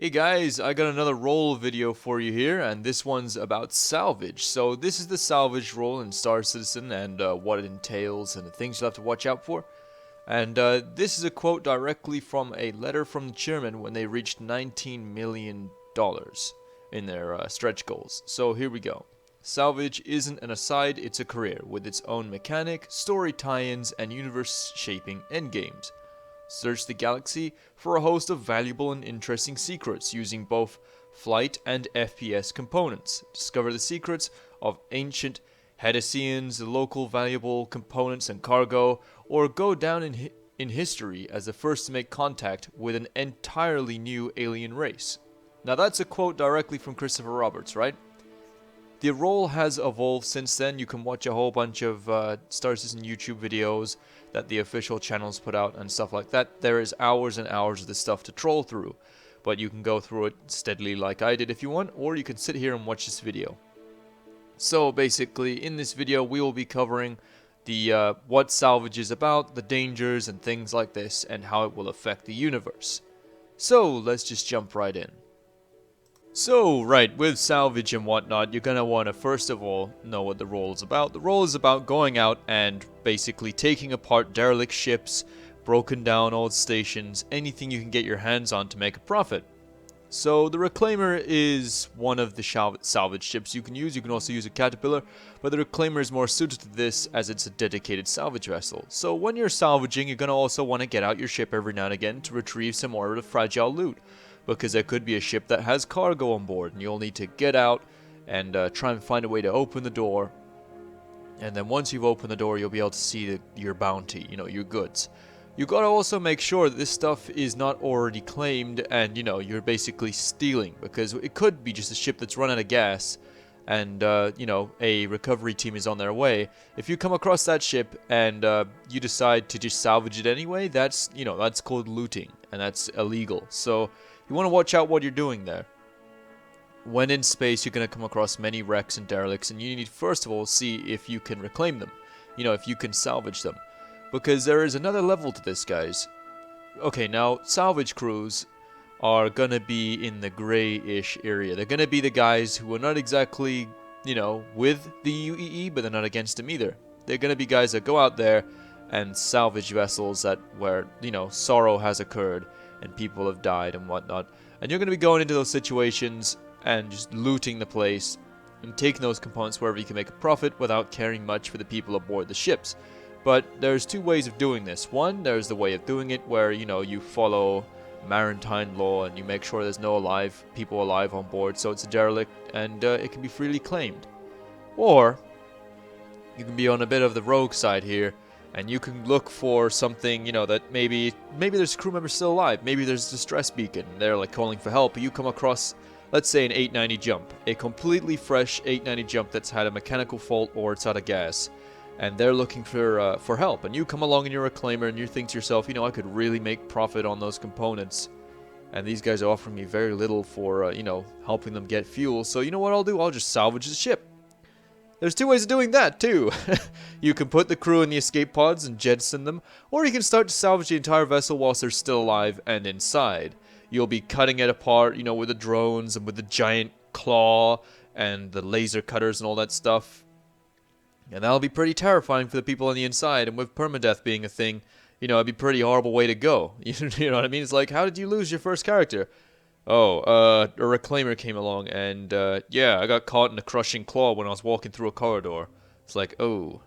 Hey guys, I got another role video for you here, and this one's about Salvage. So this is the Salvage role in Star Citizen and what it entails and the things you'll have to watch out for. And this is a quote directly from a letter from the chairman when they reached $19 million in their stretch goals. So here we go. Salvage isn't an aside, it's a career, with its own mechanic, story tie-ins, and universe-shaping endgames. Search the galaxy for a host of valuable and interesting secrets using both flight and FPS components. Discover the secrets of ancient Hadesians, the local valuable components and cargo, or go down in history as the first to make contact with an entirely new alien race. Now that's a quote directly from Christopher Roberts, right? The role has evolved since then. You can watch a whole bunch of Star Citizen YouTube videos that the official channels put out and stuff like that. There is hours and hours of this stuff to troll through, but you can go through it steadily like I did if you want, or you can sit here and watch this video. So basically, in this video, we will be covering the what Salvage is about, the dangers and things like this, and how it will affect the universe. So let's just jump right in. So, right, with Salvage and whatnot, you're gonna want to first of all know what the role is about. The role is about going out and basically taking apart derelict ships, broken down old stations, anything you can get your hands on to make a profit. So, the Reclaimer is one of the salvage ships you can use. You can also use a Caterpillar, but the Reclaimer is more suited to this as it's a dedicated salvage vessel. So, when you're salvaging, you're gonna also want to get out your ship every now and again to retrieve some more of the fragile loot, because there could be a ship that has cargo on board, and you'll need to get out and try and find a way to open the door. And then once you've opened the door, you'll be able to see your bounty, your goods. You gotta also make sure that this stuff is not already claimed and, you're basically stealing, because it could be just a ship that's run out of gas and, a recovery team is on their way. If you come across that ship and you decide to just salvage it anyway, that's called looting, and that's illegal. So you want to watch out what you're doing there. When in space, you're going to come across many wrecks and derelicts, and you need first of all see if you can reclaim them. If you can salvage them. Because there is another level to this, guys. Okay, now, salvage crews are going to be in the gray-ish area. They're going to be the guys who are not exactly, with the UEE, but they're not against them either. They're going to be guys that go out there and salvage vessels where, sorrow has occurred and people have died and whatnot. And you're going to be going into those situations and just looting the place and taking those components wherever you can make a profit without caring much for the people aboard the ships. But there's two ways of doing this. One, there's the way of doing it where, you follow maritime law and you make sure there's no people alive on board, so it's a derelict and it can be freely claimed. Or you can be on a bit of the rogue side here, and you can look for something, that maybe there's a crew member still alive. Maybe there's a distress beacon. They're like calling for help. You come across, let's say, an 890 jump, a completely fresh 890 jump that's had a mechanical fault or it's out of gas, and they're looking for help. And you come along in your Reclaimer and you think to yourself, I could really make profit on those components. And these guys are offering me very little for, helping them get fuel. So you know what I'll do? I'll just salvage the ship. There's two ways of doing that, too. You can put the crew in the escape pods and jettison them, or you can start to salvage the entire vessel whilst they're still alive and inside. You'll be cutting it apart, with the drones and with the giant claw and the laser cutters and all that stuff. And that'll be pretty terrifying for the people on the inside, and with permadeath being a thing, it'd be a pretty horrible way to go. You know what I mean? It's like, how did you lose your first character? Oh, a Reclaimer came along, and, yeah, I got caught in a crushing claw when I was walking through a corridor. It's like, oh,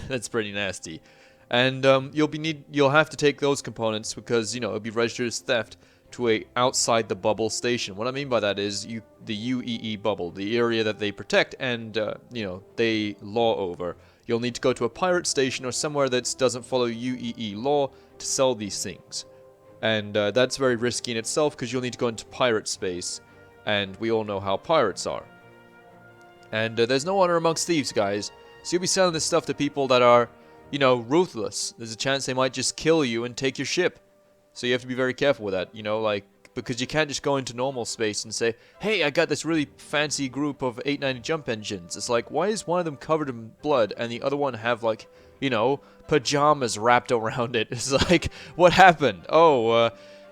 that's pretty nasty. And, you'll have to take those components because, it'll be registered as theft to a outside the bubble station. What I mean by that is the UEE bubble, the area that they protect and, they law over. You'll need to go to a pirate station or somewhere that doesn't follow UEE law to sell these things. And that's very risky in itself because you'll need to go into pirate space, and we all know how pirates are. And there's no honor amongst thieves, guys. So you'll be selling this stuff to people that are, ruthless. There's a chance they might just kill you and take your ship. So you have to be very careful with that, because you can't just go into normal space and say, hey, I got this really fancy group of 890 jump engines. It's like, why is one of them covered in blood and the other one have, pajamas wrapped around it? It's like, what happened? Oh,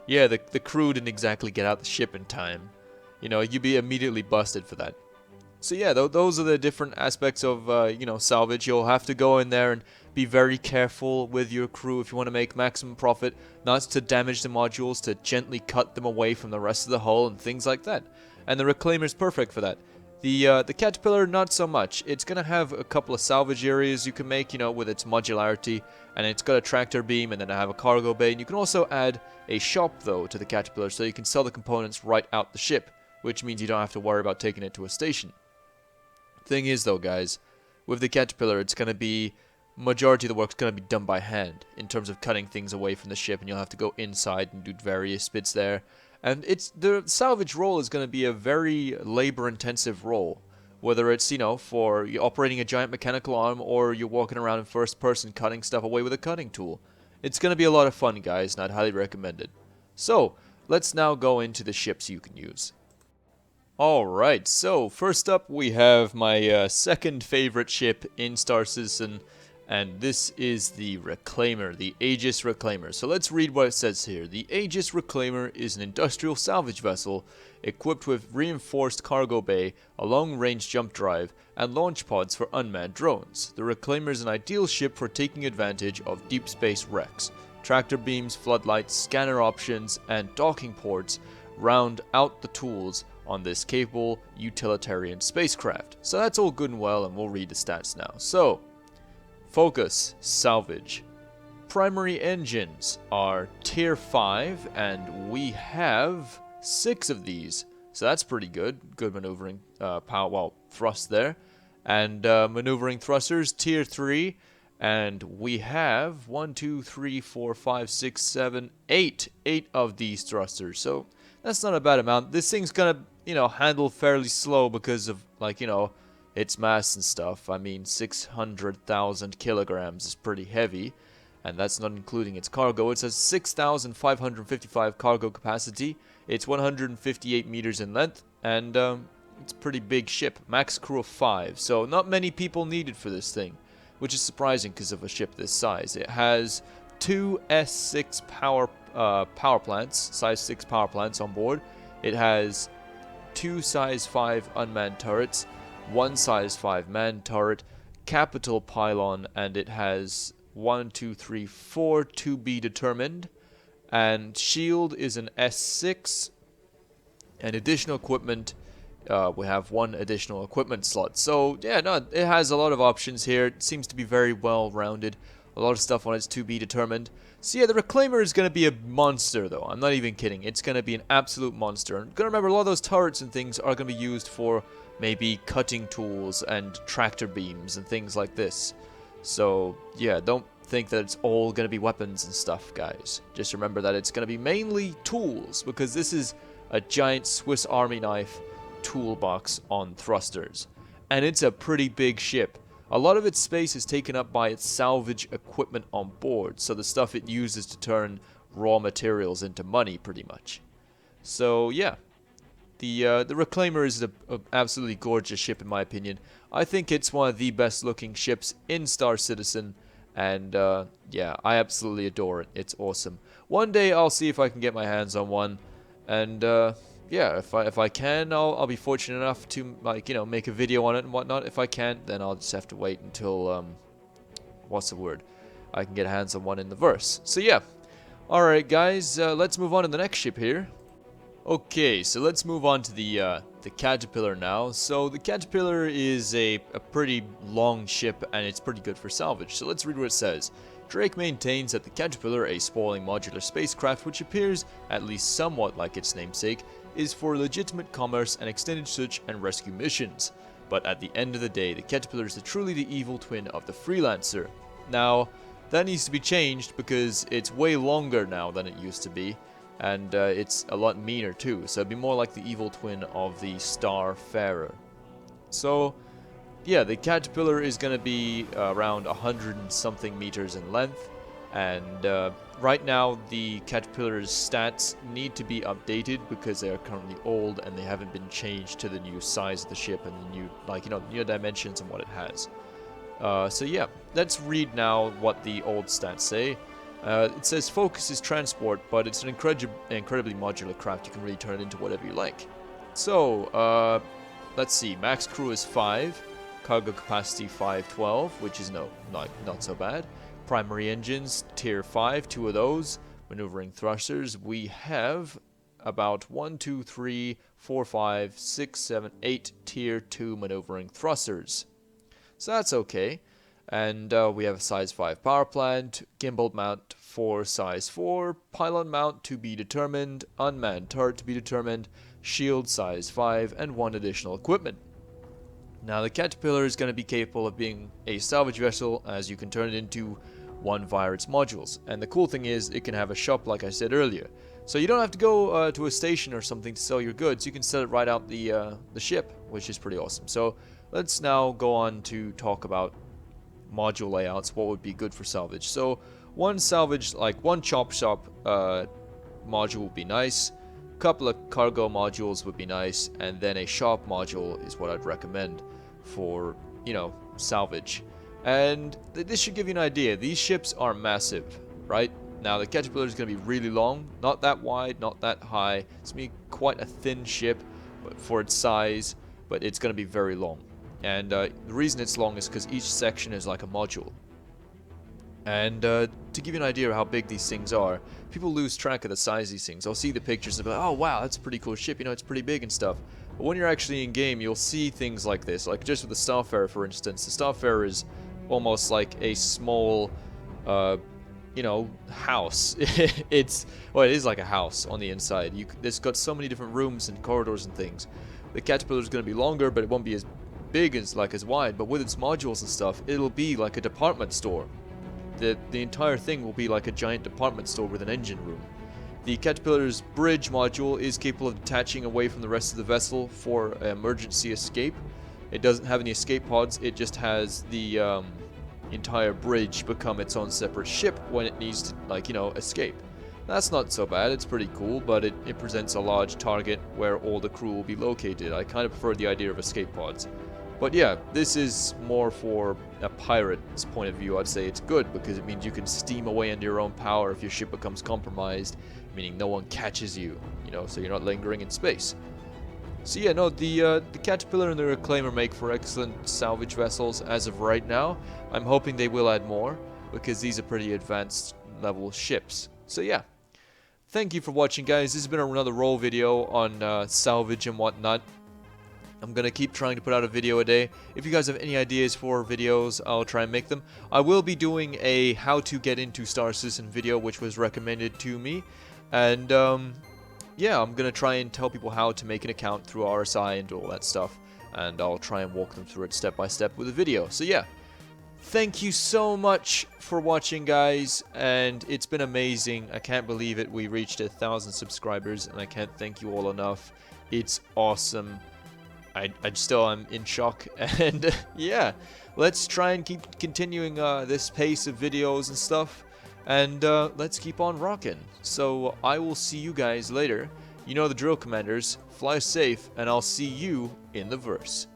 Yeah, the crew didn't exactly get out the ship in time. You know, you'd be immediately busted for that. So yeah, those are the different aspects of, you know, salvage. You'll have to go in there and be very careful with your crew if you want to make maximum profit, not to damage the modules, to gently cut them away from the rest of the hull and things like that. And the Reclaimer's perfect for that. The Caterpillar, not so much. It's going to have a couple of salvage areas you can make, you know, with its modularity, and it's got a tractor beam, and then I have a cargo bay, and you can also add a shop, though, to the Caterpillar, so you can sell the components right out the ship, which means you don't have to worry about taking it to a station. Thing is, though, guys, with the Caterpillar, it's going to be, majority of the work's going to be done by hand, in terms of cutting things away from the ship, and you'll have to go inside and do various bits there. And the salvage role is going to be a very labor-intensive role, whether it's, you know, for you're operating a giant mechanical arm or you're walking around in first person cutting stuff away with a cutting tool. It's going to be a lot of fun, guys, and I'd highly recommend it. So, let's now go into the ships you can use. Alright, so first up we have my second favorite ship in Star Citizen, and this is the Reclaimer, the Aegis Reclaimer. So let's read what it says here. The Aegis Reclaimer is an industrial salvage vessel equipped with reinforced cargo bay, a long-range jump drive, and launch pods for unmanned drones. The Reclaimer is an ideal ship for taking advantage of deep space wrecks. Tractor beams, floodlights, scanner options, and docking ports round out the tools on this capable utilitarian spacecraft. So that's all good and well, and we'll read the stats now. So, focus, salvage. Primary engines are tier 5, and we have 6 of these. So that's pretty good. Good maneuvering power, well, thrust there. And maneuvering thrusters, tier 3. And we have 1, 2, 3, 4, 5, 6, 7, 8. 8 of these thrusters. So that's not a bad amount. This thing's gonna, you know, handle fairly slow because of, like, you know, its mass and stuff. I mean, 600,000 kilograms is pretty heavy, and that's not including its cargo. It says 6,555 cargo capacity. It's 158 meters in length, and it's a pretty big ship. Max crew of 5, so not many people needed for this thing, which is surprising because of a ship this size. It has 2 S6 power plants, size 6 power plants on board. It has 2 size 5 unmanned turrets, 1 size 5 manned turret, capital pylon, and it has 1, 2, 3, 4 to be determined. And shield is an S6. And additional equipment, we have 1 additional equipment slot. So yeah, no, it has a lot of options here. It seems to be very well rounded. A lot of stuff on it's to be determined. So yeah, the Reclaimer is going to be a monster, though. I'm not even kidding. It's going to be an absolute monster. And gotta remember, a lot of those turrets and things are going to be used for maybe cutting tools and tractor beams and things like this. So yeah, don't think that it's all going to be weapons and stuff, guys. Just remember that it's going to be mainly tools, because this is a giant Swiss Army knife toolbox on thrusters. And it's a pretty big ship. A lot of its space is taken up by its salvage equipment on board, so the stuff it uses to turn raw materials into money, pretty much. So yeah, the Reclaimer is an absolutely gorgeous ship, in my opinion. I think it's one of the best looking ships in Star Citizen, and yeah, I absolutely adore it. It's awesome. One day I'll see if I can get my hands on one, and yeah, if I can, I'll be fortunate enough to, like, you know, make a video on it and whatnot. If I can't, then I'll just have to wait until what's the word? I can get hands on one in the verse. So yeah, all right, guys, let's move on to the next ship here. Okay, so let's move on to the Caterpillar now. So the Caterpillar is a pretty long ship, and it's pretty good for salvage. So let's read what it says. Drake maintains that the Caterpillar, a sprawling modular spacecraft which appears at least somewhat like its namesake, is for legitimate commerce and extended search and rescue missions. But at the end of the day, the Caterpillar is truly the evil twin of the Freelancer. Now, that needs to be changed because it's way longer now than it used to be. And it's a lot meaner too, so it'd be more like the evil twin of the Starfarer. So, yeah, the Caterpillar is going to be around 100 and something meters in length, and right now the Caterpillar's stats need to be updated because they are currently old and they haven't been changed to the new size of the ship and the new, like, you know, new dimensions and what it has. So yeah, let's read now what the old stats say. It says focus is transport, but it's an incredibly modular craft. You can really turn it into whatever you like. So, let's see. Max crew is 5. Cargo capacity 512, which is not so bad. Primary engines, tier 5, 2 of those. Maneuvering thrusters, we have about 1, 2, 3, 4, 5, 6, 7, 8 tier 2 maneuvering thrusters. So that's okay. And we have a size 5 power plant, gimbal mount for size 4, pylon mount to be determined, unmanned turret to be determined, shield size 5, and 1 additional equipment. Now the Caterpillar is going to be capable of being a salvage vessel, as you can turn it into one via its modules. And the cool thing is it can have a shop, like I said earlier. So you don't have to go to a station or something to sell your goods. You can sell it right out the ship, which is pretty awesome. So let's now go on to talk about module layouts, what would be good for salvage. So one salvage, like one chop shop module would be nice. A couple of cargo modules would be nice, and then a shop module is what I'd recommend for, you know, salvage. And this should give you an idea. These ships are massive, right? Now the Caterpillar is going to be really long, not that wide, not that high. It's going to be quite a thin ship, but for its size, but it's going to be very long. And the reason it's long is because each section is like a module. And to give you an idea of how big these things are, people lose track of the size of these things. I'll see the pictures and be like, oh wow, that's a pretty cool ship, you know, it's pretty big and stuff. But when you're actually in game, you'll see things like this. Like just with the Starfarer, for instance. The Starfarer is almost like a small, you know, house. Well, it is like a house on the inside. It's got so many different rooms and corridors and things. The Caterpillar is going to be longer, but it won't be as big as wide. But with its modules and stuff, it'll be like a department store. The entire thing will be like a giant department store with an engine room. The Caterpillar's bridge module is capable of detaching away from the rest of the vessel for emergency escape. It doesn't have any escape pods, it just has the entire bridge become its own separate ship when it needs to, like, you know, escape. That's not so bad, it's pretty cool, but it presents a large target where all the crew will be located. I kind of prefer the idea of escape pods. But yeah, this is more for a pirate's point of view. I'd say it's good because it means you can steam away under your own power if your ship becomes compromised, meaning no one catches you, you know, so you're not lingering in space. So yeah, no, the Caterpillar and the Reclaimer make for excellent salvage vessels as of right now. I'm hoping they will add more because these are pretty advanced level ships. So yeah, thank you for watching, guys. This has been another roll video on salvage and whatnot. I'm going to keep trying to put out a video a day. If you guys have any ideas for videos, I'll try and make them. I will be doing a how to get into Star Citizen video, which was recommended to me. And yeah, I'm going to try and tell people how to make an account through RSI and all that stuff. And I'll try and walk them through it step by step with a video. So yeah, thank you so much for watching, guys. And it's been amazing. I can't believe it. We reached 1,000 subscribers, and I can't thank you all enough. It's awesome. I'm in shock, and yeah, let's try and keep continuing this pace of videos and stuff, and let's keep on rocking. So I will see you guys later. You know the drill, Commanders. Fly safe, and I'll see you in the verse.